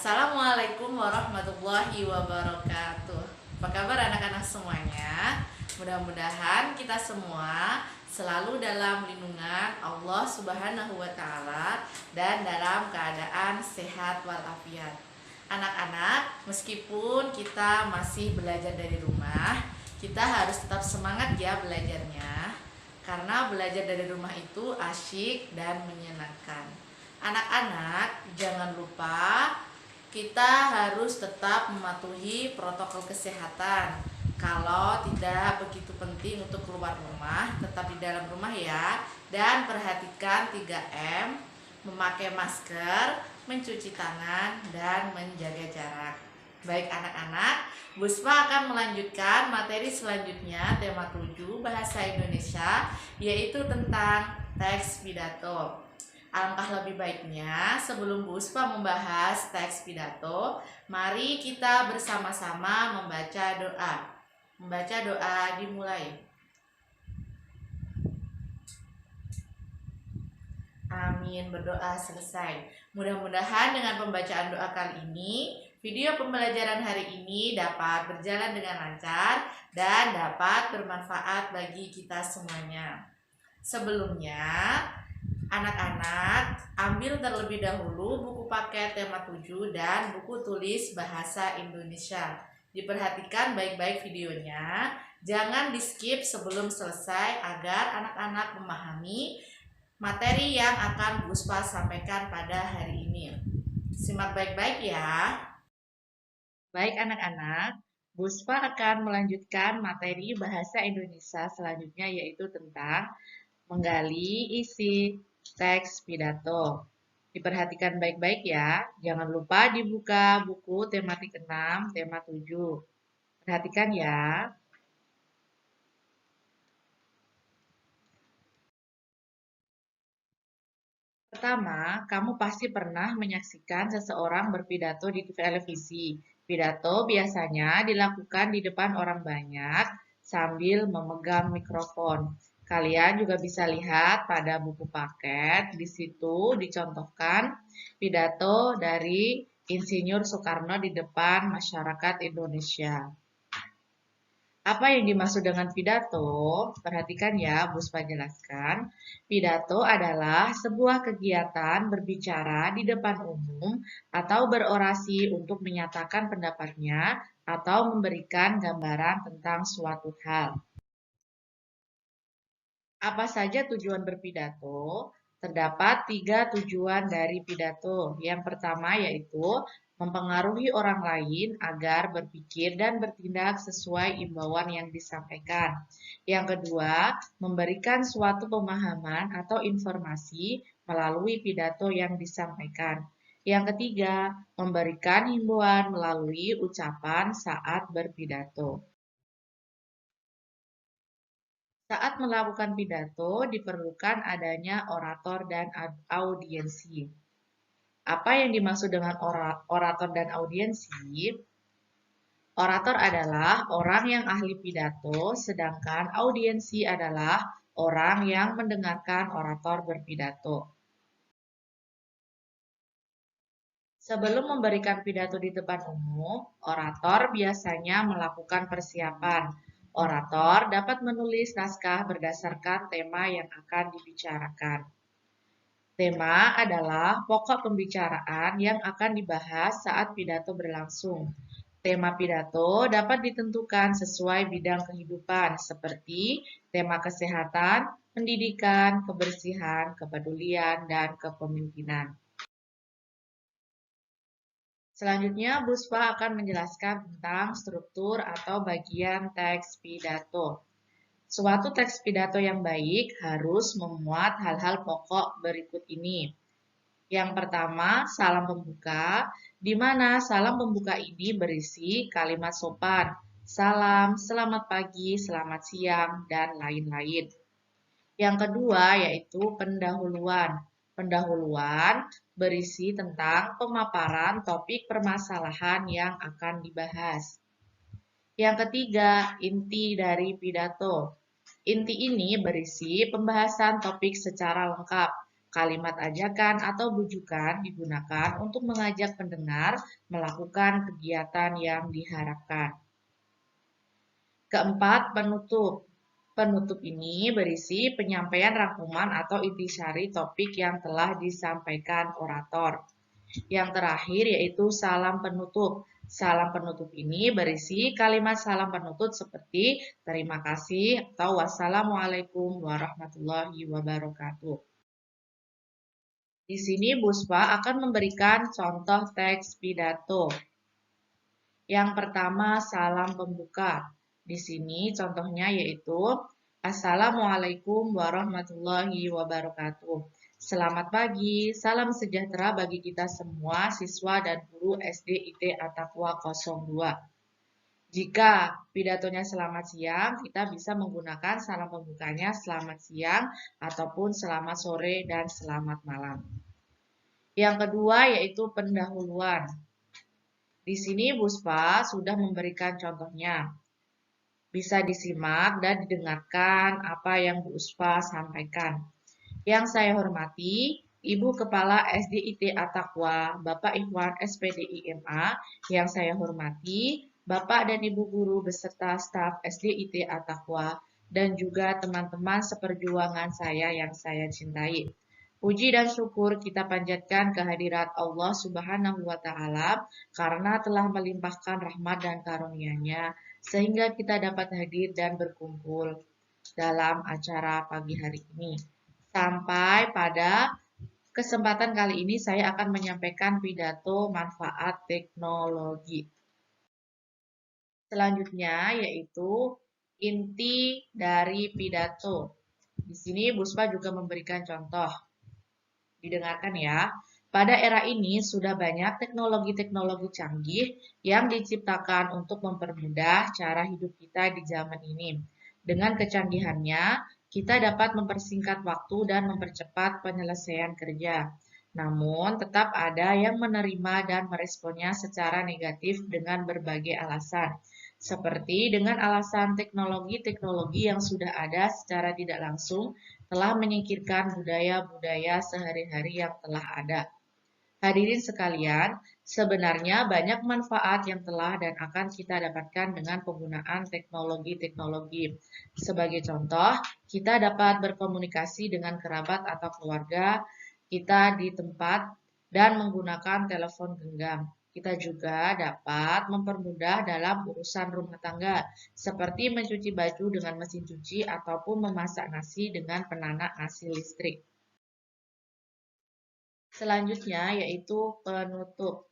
Assalamualaikum warahmatullahi wabarakatuh. Apa kabar anak-anak semuanya? Mudah-mudahan kita semua selalu dalam lindungan Allah Subhanahu wa taala dan dalam keadaan sehat walafiat. Anak-anak, meskipun kita masih belajar dari rumah, kita harus tetap semangat ya belajarnya. Karena belajar dari rumah itu asyik dan menyenangkan. Anak-anak, jangan lupa kita harus tetap mematuhi protokol kesehatan. Kalau tidak begitu penting untuk keluar rumah, tetap di dalam rumah ya. Dan perhatikan 3M, memakai masker, mencuci tangan, dan menjaga jarak. Baik anak-anak, Buspa akan melanjutkan materi selanjutnya, tema 7 Bahasa Indonesia, yaitu tentang teks pidato. Alangkah lebih baiknya sebelum Buspa membahas teks pidato, mari kita bersama-sama membaca doa. Membaca doa dimulai. Amin, berdoa selesai. Mudah-mudahan dengan pembacaan doa kali ini, video pembelajaran hari ini dapat berjalan dengan lancar dan dapat bermanfaat bagi kita semuanya. Sebelumnya, anak-anak, ambil terlebih dahulu buku paket tema 7 dan buku tulis bahasa Indonesia. Diperhatikan baik-baik videonya, jangan di-skip sebelum selesai agar anak-anak memahami materi yang akan Buspa sampaikan pada hari ini. Simak baik-baik ya. Baik anak-anak, Buspa akan melanjutkan materi bahasa Indonesia selanjutnya, yaitu tentang menggali isi teks pidato. Diperhatikan baik-baik ya. Jangan lupa dibuka buku tematik 6, tema 7. Perhatikan ya. Pertama, kamu pasti pernah menyaksikan seseorang berpidato di televisi. Pidato biasanya dilakukan di depan orang banyak sambil memegang mikrofon. Kalian juga bisa lihat pada buku paket, di situ dicontohkan pidato dari Insinyur Soekarno di depan masyarakat Indonesia. Apa yang dimaksud dengan pidato? Perhatikan ya, Buspa jelaskan. Pidato adalah sebuah kegiatan berbicara di depan umum atau berorasi untuk menyatakan pendapatnya atau memberikan gambaran tentang suatu hal. Apa saja tujuan berpidato? Terdapat 3 tujuan dari pidato. Yang pertama yaitu mempengaruhi orang lain agar berpikir dan bertindak sesuai imbauan yang disampaikan. Yang kedua, memberikan suatu pemahaman atau informasi melalui pidato yang disampaikan. Yang ketiga, memberikan himbauan melalui ucapan saat berpidato. Saat melakukan pidato, diperlukan adanya orator dan audiensi. Apa yang dimaksud dengan orator dan audiensi? Orator adalah orang yang ahli pidato, sedangkan audiensi adalah orang yang mendengarkan orator berpidato. Sebelum memberikan pidato di depan umum, orator biasanya melakukan persiapan. Orator dapat menulis naskah berdasarkan tema yang akan dibicarakan. Tema adalah pokok pembicaraan yang akan dibahas saat pidato berlangsung. Tema pidato dapat ditentukan sesuai bidang kehidupan seperti tema kesehatan, pendidikan, kebersihan, kepedulian, dan kepemimpinan. Selanjutnya, Buspa akan menjelaskan tentang struktur atau bagian teks pidato. Suatu teks pidato yang baik harus memuat hal-hal pokok berikut ini. Yang pertama, salam pembuka, di mana salam pembuka ini berisi kalimat sopan, salam, selamat pagi, selamat siang, dan lain-lain. Yang kedua yaitu pendahuluan. Pendahuluan berisi tentang pemaparan topik permasalahan yang akan dibahas. Yang ketiga, inti dari pidato. Inti ini berisi pembahasan topik secara lengkap. Kalimat ajakan atau bujukan digunakan untuk mengajak pendengar melakukan kegiatan yang diharapkan. Keempat, penutup. Penutup ini berisi penyampaian rangkuman atau intisari topik yang telah disampaikan orator. Yang terakhir yaitu salam penutup. Salam penutup ini berisi kalimat salam penutup seperti terima kasih atau wassalamualaikum warahmatullahi wabarakatuh. Di sini Buspa akan memberikan contoh teks pidato. Yang pertama, salam pembuka. Di sini contohnya yaitu Assalamualaikum warahmatullahi wabarakatuh. Selamat pagi, salam sejahtera bagi kita semua siswa dan guru SD IT Attaqwa 02. Jika pidatonya selamat siang, kita bisa menggunakan salam pembukanya selamat siang ataupun selamat sore dan selamat malam. Yang kedua yaitu pendahuluan. Di sini Buspa sudah memberikan contohnya. Bisa disimak dan didengarkan apa yang Bu Uspa sampaikan. Yang saya hormati, Ibu Kepala SDIT Attaqwa, Bapak Ikhwan SPDIMA. Yang saya hormati, Bapak dan Ibu Guru beserta staf SDIT Attaqwa dan juga teman-teman seperjuangan saya yang saya cintai. Puji dan syukur kita panjatkan kehadirat Allah Subhanahu wa Ta'ala karena telah melimpahkan rahmat dan karunia-Nya sehingga kita dapat hadir dan berkumpul dalam acara pagi hari ini. Sampai pada kesempatan kali ini saya akan menyampaikan pidato manfaat teknologi. Selanjutnya yaitu inti dari pidato. Di sini Buspa juga memberikan contoh. Didengarkan ya. Pada era ini sudah banyak teknologi-teknologi canggih yang diciptakan untuk mempermudah cara hidup kita di zaman ini. Dengan kecanggihannya, kita dapat mempersingkat waktu dan mempercepat penyelesaian kerja. Namun, tetap ada yang menerima dan meresponnya secara negatif dengan berbagai alasan. Seperti dengan alasan teknologi-teknologi yang sudah ada secara tidak langsung telah menyingkirkan budaya-budaya sehari-hari yang telah ada. Hadirin sekalian, sebenarnya banyak manfaat yang telah dan akan kita dapatkan dengan penggunaan teknologi-teknologi. Sebagai contoh, kita dapat berkomunikasi dengan kerabat atau keluarga kita di tempat dan menggunakan telepon genggam. Kita juga dapat mempermudah dalam urusan rumah tangga, seperti mencuci baju dengan mesin cuci ataupun memasak nasi dengan penanak nasi listrik. Selanjutnya yaitu penutup.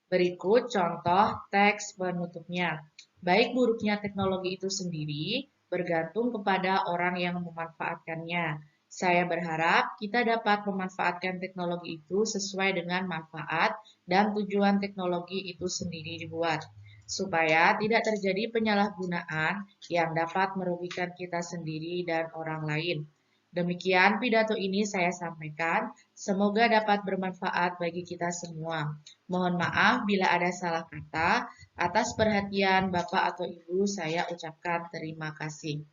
Berikut contoh teks penutupnya. Baik buruknya teknologi itu sendiri bergantung kepada orang yang memanfaatkannya. Saya berharap kita dapat memanfaatkan teknologi itu sesuai dengan manfaat dan tujuan teknologi itu sendiri dibuat, supaya tidak terjadi penyalahgunaan yang dapat merugikan kita sendiri dan orang lain. Demikian pidato ini saya sampaikan, semoga dapat bermanfaat bagi kita semua. Mohon maaf bila ada salah kata, atas perhatian Bapak atau Ibu saya ucapkan terima kasih.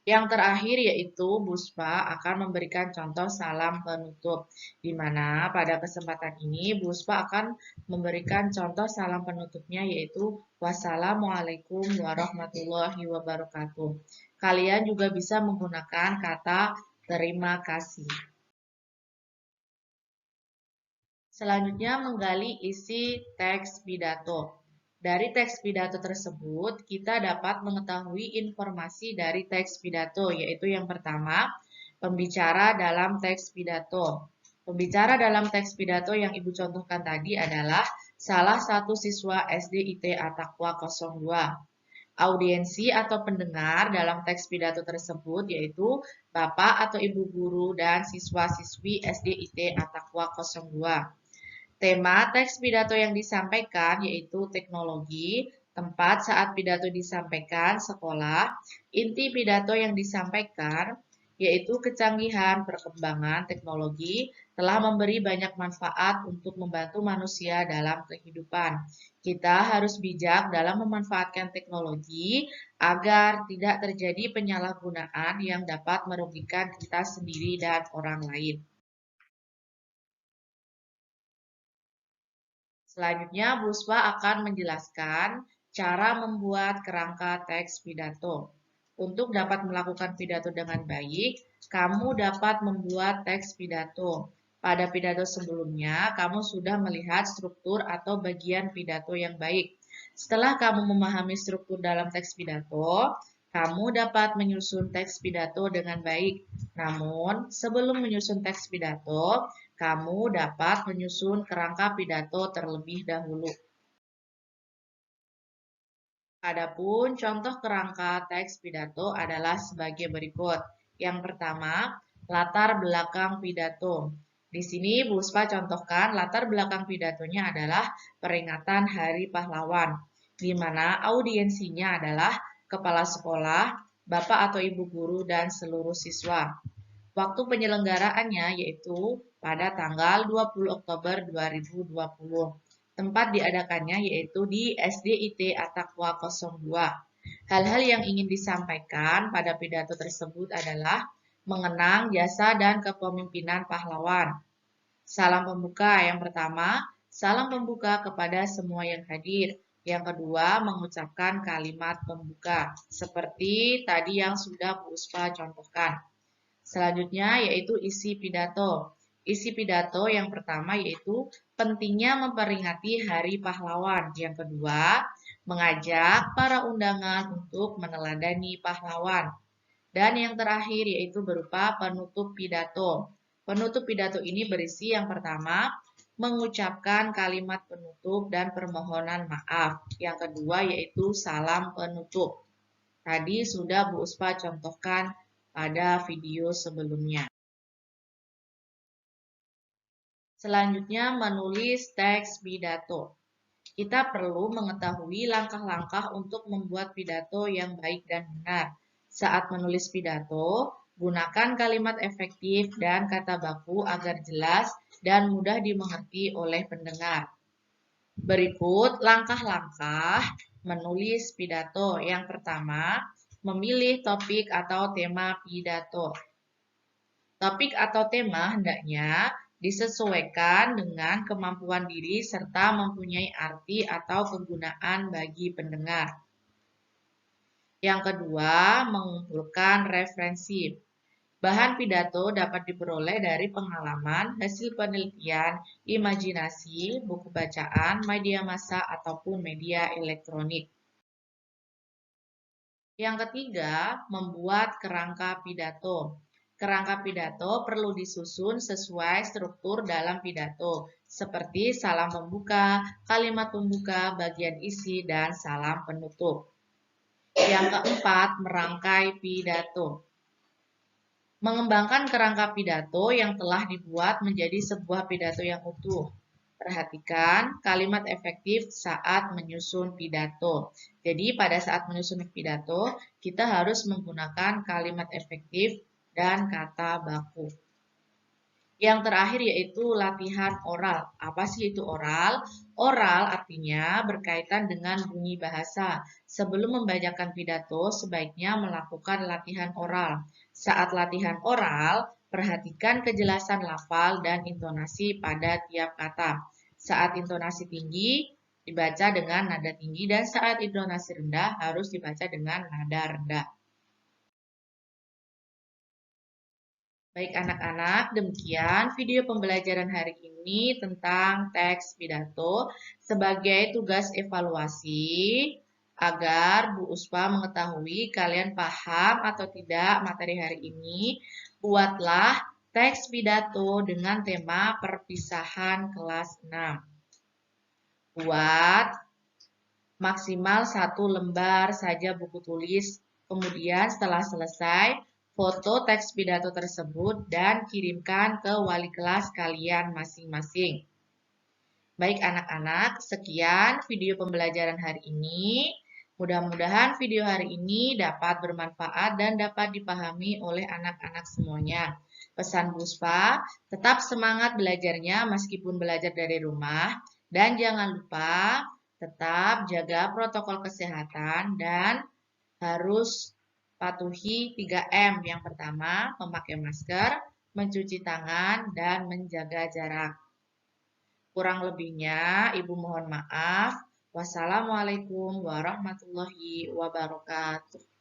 Yang terakhir yaitu Buspa akan memberikan contoh salam penutup, di mana pada kesempatan ini Buspa akan memberikan contoh salam penutupnya yaitu wassalamualaikum warahmatullahi wabarakatuh. Kalian juga bisa menggunakan kata terima kasih. Selanjutnya menggali isi teks pidato. Dari teks pidato tersebut, kita dapat mengetahui informasi dari teks pidato, yaitu yang pertama, pembicara dalam teks pidato. Pembicara dalam teks pidato yang Ibu contohkan tadi adalah salah satu siswa SD IT Attaqwa 02. Audiensi atau pendengar dalam teks pidato tersebut yaitu Bapak atau Ibu guru dan siswa-siswi SD IT Attaqwa 02. Tema teks pidato yang disampaikan yaitu teknologi, tempat saat pidato disampaikan, sekolah, inti pidato yang disampaikan yaitu kecanggihan perkembangan teknologi, telah memberi banyak manfaat untuk membantu manusia dalam kehidupan. Kita harus bijak dalam memanfaatkan teknologi agar tidak terjadi penyalahgunaan yang dapat merugikan kita sendiri dan orang lain. Selanjutnya, Bu Uspa akan menjelaskan cara membuat kerangka teks pidato. Untuk dapat melakukan pidato dengan baik, kamu dapat membuat teks pidato. Pada pidato sebelumnya, kamu sudah melihat struktur atau bagian pidato yang baik. Setelah kamu memahami struktur dalam teks pidato, kamu dapat menyusun teks pidato dengan baik. Namun, sebelum menyusun teks pidato, kamu dapat menyusun kerangka pidato terlebih dahulu. Adapun contoh kerangka teks pidato adalah sebagai berikut. Yang pertama, latar belakang pidato. Di sini Bu Uspa contohkan latar belakang pidatonya adalah peringatan Hari Pahlawan, di mana audiensinya adalah kepala sekolah, bapak atau ibu guru, dan seluruh siswa. Waktu penyelenggaraannya yaitu pada tanggal 20 Oktober 2020. Tempat diadakannya yaitu di SDIT Attaqwa 02. Hal-hal yang ingin disampaikan pada pidato tersebut adalah mengenang jasa dan kepemimpinan pahlawan. Salam pembuka yang pertama, salam pembuka kepada semua yang hadir. Yang kedua, mengucapkan kalimat pembuka, seperti tadi yang sudah Bu Uspa contohkan. Selanjutnya yaitu isi pidato. Isi pidato yang pertama yaitu pentingnya memperingati Hari Pahlawan. Yang kedua, mengajak para undangan untuk meneladani pahlawan. Dan yang terakhir yaitu berupa penutup pidato. Penutup pidato ini berisi yang pertama, mengucapkan kalimat penutup dan permohonan maaf. Yang kedua yaitu salam penutup. Tadi sudah Bu Uspa contohkan pada video sebelumnya. Selanjutnya menulis teks pidato. Kita perlu mengetahui langkah-langkah untuk membuat pidato yang baik dan benar. Saat menulis pidato, gunakan kalimat efektif dan kata baku agar jelas dan mudah dimengerti oleh pendengar. Berikut langkah-langkah menulis pidato. Yang pertama, memilih topik atau tema pidato. Topik atau tema hendaknya disesuaikan dengan kemampuan diri serta mempunyai arti atau kegunaan bagi pendengar. Yang kedua, mengumpulkan referensi. Bahan pidato dapat diperoleh dari pengalaman, hasil penelitian, imajinasi, buku bacaan, media massa, ataupun media elektronik. Yang ketiga, membuat kerangka pidato. Kerangka pidato perlu disusun sesuai struktur dalam pidato, seperti salam pembuka, kalimat pembuka, bagian isi, dan salam penutup. Yang keempat, merangkai pidato. Mengembangkan kerangka pidato yang telah dibuat menjadi sebuah pidato yang utuh. Perhatikan kalimat efektif saat menyusun pidato. Jadi pada saat menyusun pidato, kita harus menggunakan kalimat efektif dan kata baku. Yang terakhir yaitu latihan oral. Apa sih itu oral? Oral artinya berkaitan dengan bunyi bahasa. Sebelum membacakan pidato, sebaiknya melakukan latihan oral. Saat latihan oral, perhatikan kejelasan lafal dan intonasi pada tiap kata. Saat intonasi tinggi, dibaca dengan nada tinggi, dan saat intonasi rendah harus dibaca dengan nada rendah. Baik anak-anak, demikian video pembelajaran hari ini tentang teks pidato sebagai tugas evaluasi agar Bu Uspa mengetahui kalian paham atau tidak materi hari ini. Buatlah teks pidato dengan tema perpisahan kelas 6. Buat maksimal 1 lembar saja buku tulis. Kemudian setelah selesai, foto teks pidato tersebut dan kirimkan ke wali kelas kalian masing-masing. Baik anak-anak, sekian video pembelajaran hari ini. Mudah-mudahan video hari ini dapat bermanfaat dan dapat dipahami oleh anak-anak semuanya. Pesan Puspa, tetap semangat belajarnya meskipun belajar dari rumah. Dan jangan lupa tetap jaga protokol kesehatan dan harus patuhi 3M. Yang pertama, memakai masker, mencuci tangan, dan menjaga jarak. Kurang lebihnya, Ibu mohon maaf. Wassalamualaikum warahmatullahi wabarakatuh.